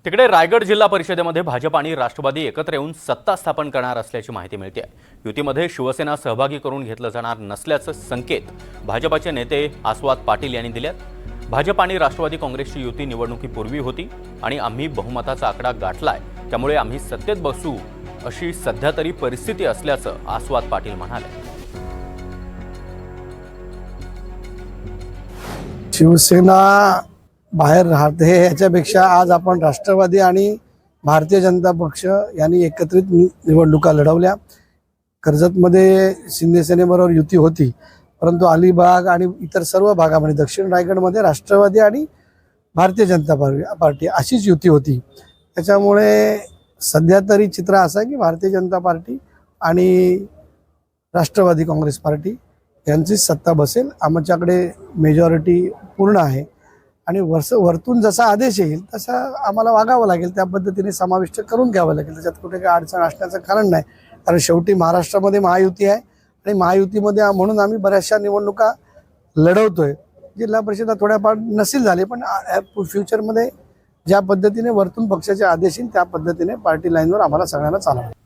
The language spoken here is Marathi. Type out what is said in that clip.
तिकडे रायगड जिल्हा परिषदेमध्ये भाजप आणि राष्ट्रवादी एकत्र येऊन सत्ता स्थापन करणार असल्याची माहिती मिळते आहे। युतीमध्ये शिवसेना सहभागी करून घेतलं जाणार नसल्याचे संकेत भाजपचे नेते आस्वाद पाटील यांनी दिलेत। भाजप आणि राष्ट्रवादी काँग्रेसची युती निवडणुकीपूर्वी होती आणि आम्ही बहुमताचा आकडा गाठलाय, त्यामुळे आम्ही सत्तेत बसू अशी सध्या तरी परिस्थिती असल्याचं आस्वाद पाटील म्हणाले। शिवसेना बाहेर राहते याच्यापेक्षा आज आपण राष्ट्रवादी आणि भारतीय जनता पक्ष यांनी एकत्रित निवडणुका लढवल्या। कर्जतमध्ये शिंदे सेनेबरोबर युती होती, परंतु अलिबाग आणि इतर सर्व भागामध्ये दक्षिण रायगडमध्ये राष्ट्रवादी आणि भारतीय जनता पार्टी अशीच युती होती। त्याच्यामुळे सध्या तरी चित्र असं आहे की भारतीय जनता पार्टी आणि राष्ट्रवादी काँग्रेस पार्टी यांची सत्ता बसेल। आमच्याकडे मेजॉरिटी पूर्ण आहे आणि वरतून जसा आदेश येईल तसा आम्हाला वागावं लागेल, त्या पद्धतीने समाविष्ट करून घ्यावं लागेल। त्याच्यात कुठे काही अडचण असण्याचं कारण नाही, कारण शेवटी महाराष्ट्रामध्ये महायुती आहे आणि महायुतीमध्ये म्हणून आम्ही बऱ्याचशा निवडणुका लढवतोय। जिल्हा परिषदा थोड्याफार नसेल झाले, पण फ्युचरमध्ये ज्या पद्धतीने वरतून पक्षाचे आदेश येईल त्या पद्धतीने पार्टी लाईनवर आम्हाला सगळ्यांना चालवावं।